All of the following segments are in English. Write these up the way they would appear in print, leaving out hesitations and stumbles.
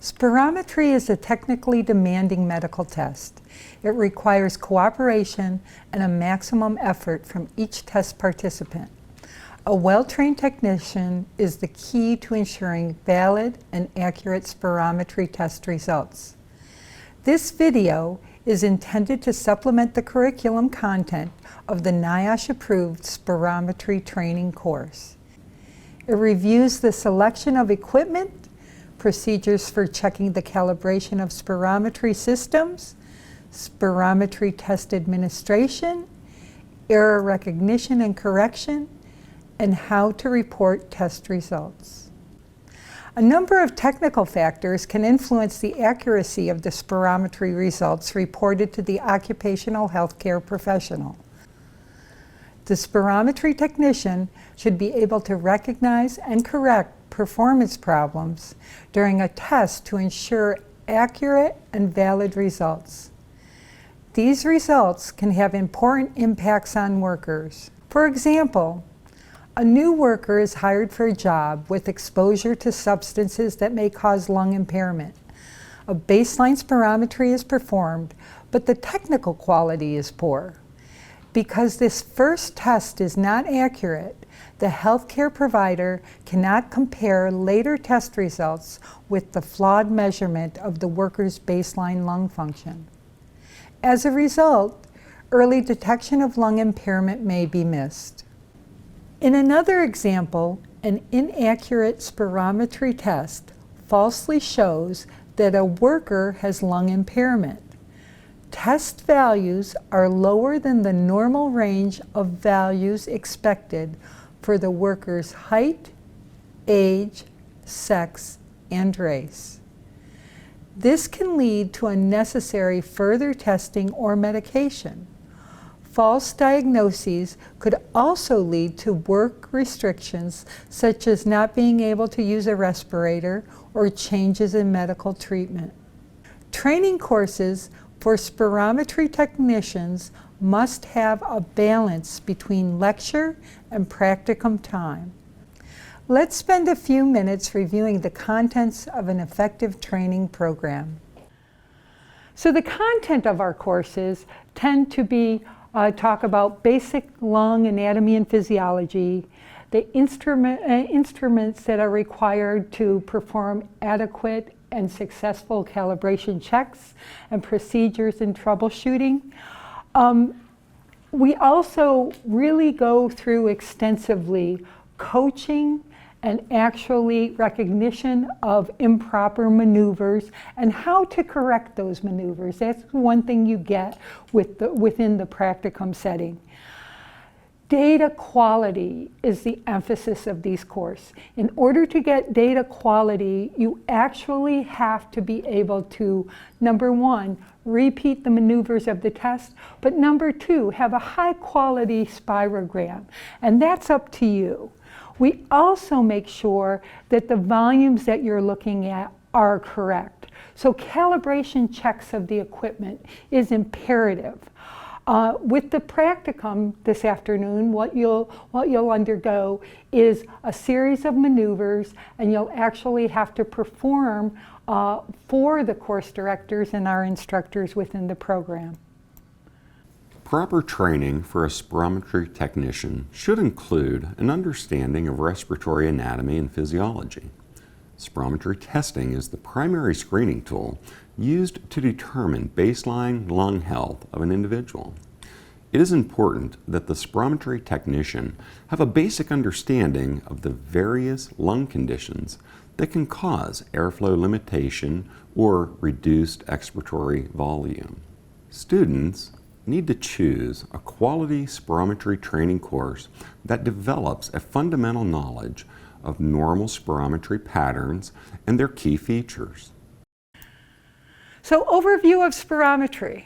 Spirometry is a technically demanding medical test. It requires cooperation and a maximum effort from each test participant. A well-trained technician is the key to ensuring valid and accurate spirometry test results. This video is intended to supplement the curriculum content of the NIOSH-approved spirometry training course. It reviews the selection of equipment, procedures for checking the calibration of spirometry systems, spirometry test administration, error recognition and correction, and how to report test results. A number of technical factors can influence the accuracy of the spirometry results reported to the occupational healthcare professional. The spirometry technician should be able to recognize and correct performance problems during a test to ensure accurate and valid results. These results can have important impacts on workers. For example, a new worker is hired for a job with exposure to substances that may cause lung impairment. A baseline spirometry is performed, but the technical quality is poor. Because this first test is not accurate, the healthcare provider cannot compare later test results with the flawed measurement of the worker's baseline lung function. As a result, early detection of lung impairment may be missed. In another example, an inaccurate spirometry test falsely shows that a worker has lung impairment. Test values are lower than the normal range of values expected for the worker's height, age, sex, and race. This can lead to unnecessary further testing or medication. False diagnoses could also lead to work restrictions, such as not being able to use a respirator or changes in medical treatment. Training courses for spirometry technicians must have a balance between lecture and practicum time. Let's spend a few minutes reviewing the contents of an effective training program. So the content of our courses tend to be talk about basic lung anatomy and physiology, the instruments that are required to perform adequate and successful calibration checks and procedures in troubleshooting. We also really go through extensively coaching and actually recognition of improper maneuvers and how to correct those maneuvers. That's one thing you get within the practicum setting. Data quality is the emphasis of these courses. In order to get data quality, you actually have to be able to, number one, repeat the maneuvers of the test, but number two, have a high quality spirogram, and that's up to you. We also make sure that the volumes that you're looking at are correct. So calibration checks of the equipment is imperative. With the practicum this afternoon, what you'll undergo is a series of maneuvers, and you'll actually have to perform for the course directors and our instructors within the program. Proper training for a spirometry technician should include an understanding of respiratory anatomy and physiology. Spirometry testing is the primary screening tool used to determine baseline lung health of an individual. It is important that the spirometry technician have a basic understanding of the various lung conditions that can cause airflow limitation or reduced expiratory volume. Students need to choose a quality spirometry training course that develops a fundamental knowledge of normal spirometry patterns and their key features. So, overview of spirometry.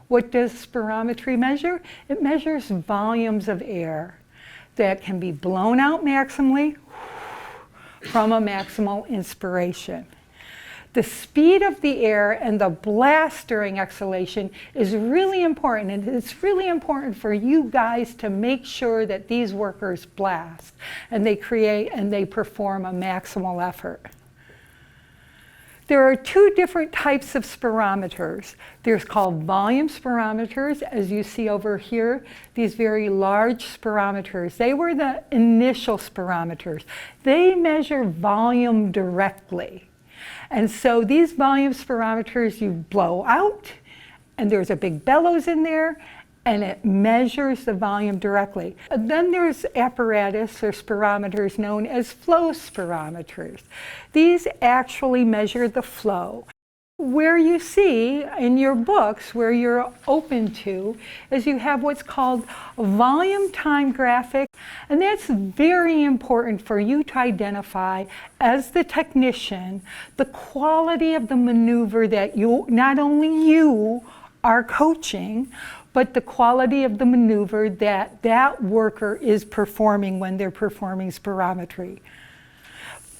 What does spirometry measure? It measures volumes of air that can be blown out maximally from a maximal inspiration. The speed of the air and the blast during exhalation is really important, and it's really important for you guys to make sure that these workers blast and they perform a maximal effort. There are two different types of spirometers. There's called volume spirometers, as you see over here, these very large spirometers. They were the initial spirometers. They measure volume directly. And so these volume spirometers you blow out, and there's a big bellows in there, and it measures the volume directly. And then there's apparatus or spirometers known as flow spirometers. These actually measure the flow. Where you see in your books, where you're open to, is you have what's called a volume time graphic, and that's very important for you to identify as the technician the quality of the maneuver that not only you are coaching, but the quality of the maneuver that that worker is performing when they're performing spirometry.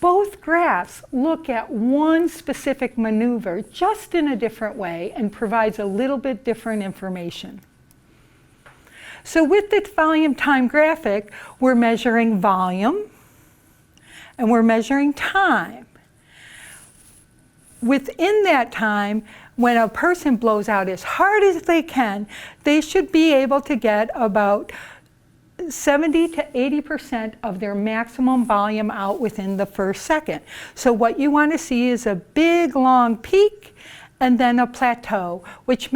Both graphs look at one specific maneuver just in a different way and provides a little bit different information. So with the volume time graphic, we're measuring volume and we're measuring time. Within that time, when a person blows out as hard as they can, they should be able to get about 70 to 80% of their maximum volume out within the first second. So what you want to see is a big long peak and then a plateau, which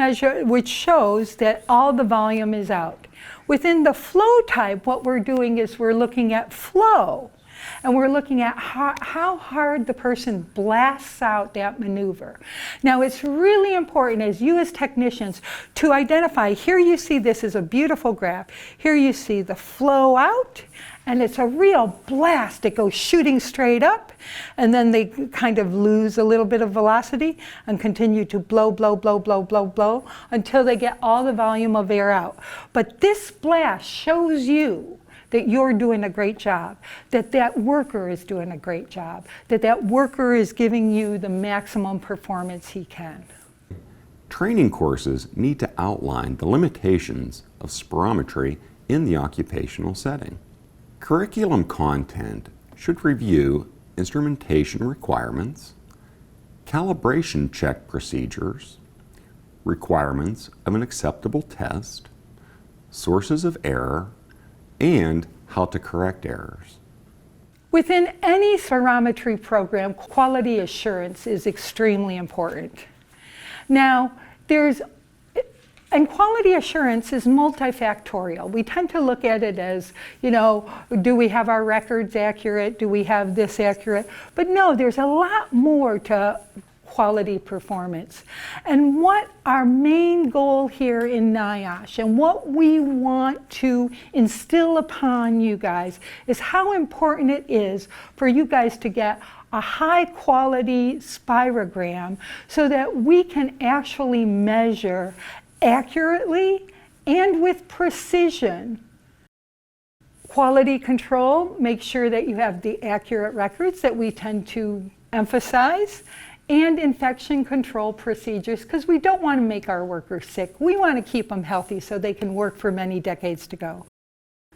shows that all the volume is out. Within the flow type, what we're doing is we're looking at flow. And we're looking at how hard the person blasts out that maneuver. Now, it's really important as you as technicians to identify, here you see this is a beautiful graph. Here you see the flow out, and it's a real blast. It goes shooting straight up, and then they kind of lose a little bit of velocity and continue to blow, blow, blow, blow, blow, blow, until they get all the volume of air out. But this blast shows you that you're doing a great job, that that worker is doing a great job, that that worker is giving you the maximum performance he can. Training courses need to outline the limitations of spirometry in the occupational setting. Curriculum content should review instrumentation requirements, calibration check procedures, requirements of an acceptable test, sources of error, and how to correct errors. Within any spirometry program, quality assurance is extremely important. Now, quality assurance is multifactorial. We tend to look at it as, do we have our records accurate? Do we have this accurate? But no, there's a lot more to quality performance. And what our main goal here in NIOSH and what we want to instill upon you guys is how important it is for you guys to get a high quality spirogram so that we can actually measure accurately and with precision. Quality control, make sure that you have the accurate records that we tend to emphasize, and infection control procedures, because we don't want to make our workers sick. We want to keep them healthy so they can work for many decades to go.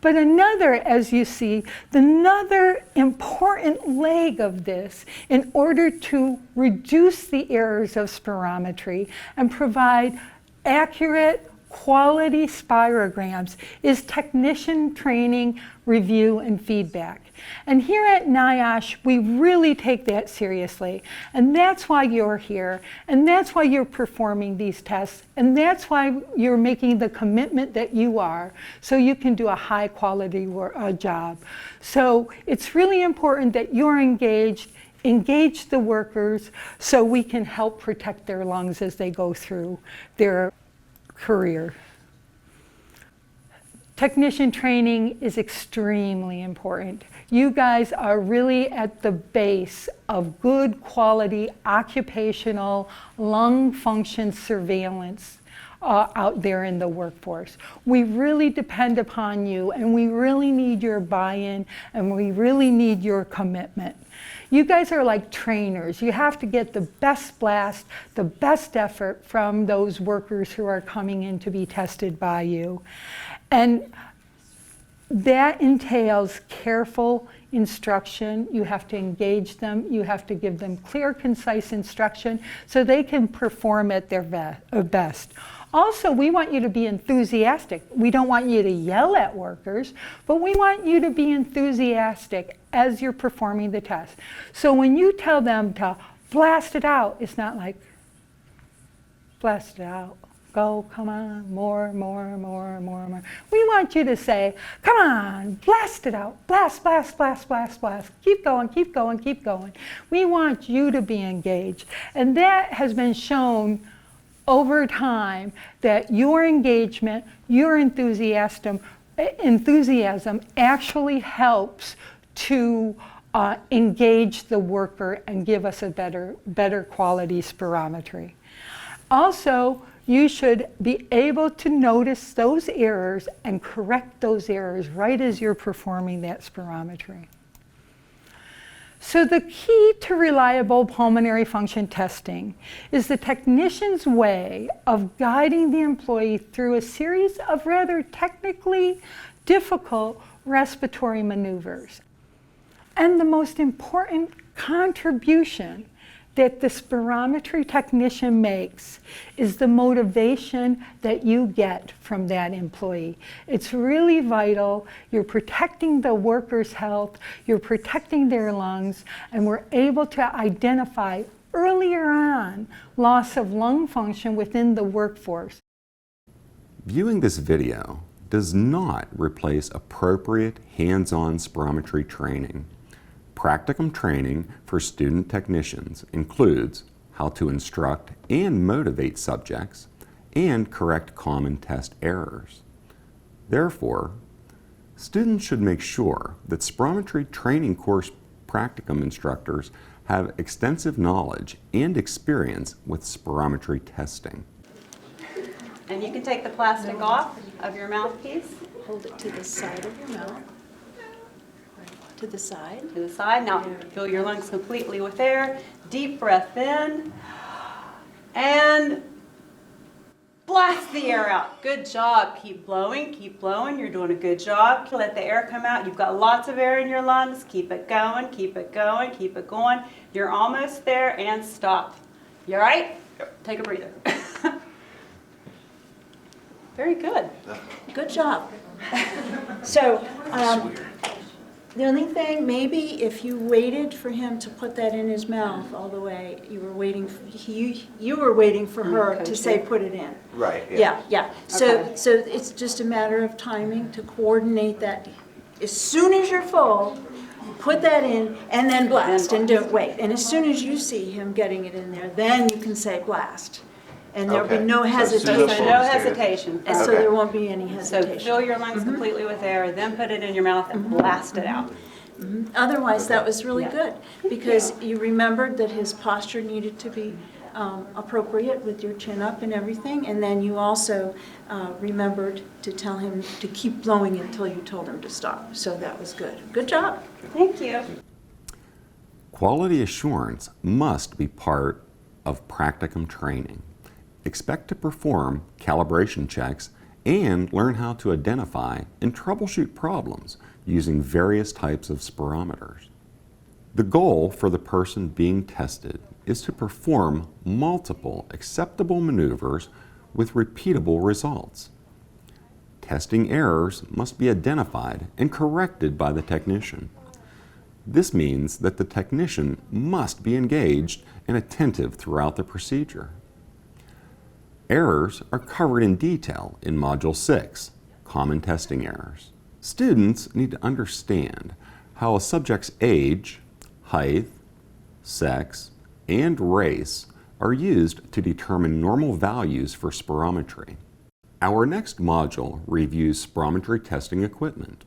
But as you see, another important leg of this in order to reduce the errors of spirometry and provide accurate quality spirograms is technician training, review, and feedback. And here at NIOSH, we really take that seriously. And that's why you're here. And that's why you're performing these tests. And that's why you're making the commitment that you are, so you can do a high quality job. So it's really important that you're engage the workers so we can help protect their lungs as they go through their career. Technician training is extremely important. You guys are really at the base of good quality occupational lung function surveillance out there in the workforce. We really depend upon you, and we really need your buy-in, and we really need your commitment. You guys are like trainers. You have to get the best blast, the best effort from those workers who are coming in to be tested by you. And That entails careful instruction. You have to engage them. You have to give them clear, concise instruction so they can perform at their best. Also, we want you to be enthusiastic. We don't want you to yell at workers, but we want you to be enthusiastic as you're performing the test. So when you tell them to blast it out, it's not like, blast it out. Go, come on, more. We want you to say, come on, blast it out. Blast, blast, blast, blast, blast. Keep going, keep going, keep going. We want you to be engaged. And that has been shown over time that your engagement, your enthusiasm actually helps to engage the worker and give us a better quality spirometry. Also, you should be able to notice those errors and correct those errors right as you're performing that spirometry. So the key to reliable pulmonary function testing is the technician's way of guiding the employee through a series of rather technically difficult respiratory maneuvers. And the most important contribution that the spirometry technician makes is the motivation that you get from that employee. It's really vital. You're protecting the worker's health, you're protecting their lungs, and we're able to identify earlier on loss of lung function within the workforce. Viewing this video does not replace appropriate hands-on spirometry training. Practicum training for student technicians includes how to instruct and motivate subjects and correct common test errors. Therefore, students should make sure that spirometry training course practicum instructors have extensive knowledge and experience with spirometry testing. And you can take the plastic off of your mouthpiece. Hold it to the side of your mouth. To the side. To the side. Now fill your lungs completely with air. Deep breath in. And blast the air out. Good job. Keep blowing. Keep blowing. You're doing a good job. Let the air come out. You've got lots of air in your lungs. Keep it going. Keep it going. Keep it going. You're almost there and stop. You all right? Take a breather. Very good. Good job. So, the only thing, maybe if you waited for him to put that in his mouth all the way, you were waiting for her to say put it in. Right. Yeah. Yeah. Okay. So it's just a matter of timing to coordinate that. As soon as you're full, put that in and then blast and don't wait. And as soon as you see him getting it in there, then you can say blast. And there'll be Okay. no So as soon So as hesitation. no Okay. hesitation. And so Okay. there won't be any So hesitation. fill your lungs completely with air, then put it in your mouth and blast it out. Otherwise, that was really Yeah. good, because you remembered that his posture needed to be appropriate with your chin up and everything, and then you also remembered to tell him to keep blowing until you told him to stop. So that was good. Good job. Thank you. Quality assurance must be part of practicum training. Expect to perform calibration checks and learn how to identify and troubleshoot problems using various types of spirometers. The goal for the person being tested is to perform multiple acceptable maneuvers with repeatable results. Testing errors must be identified and corrected by the technician. This means that the technician must be engaged and attentive throughout the procedure. Errors are covered in detail in Module 6, Common Testing Errors. Students need to understand how a subject's age, height, sex, and race are used to determine normal values for spirometry. Our next module reviews spirometry testing equipment.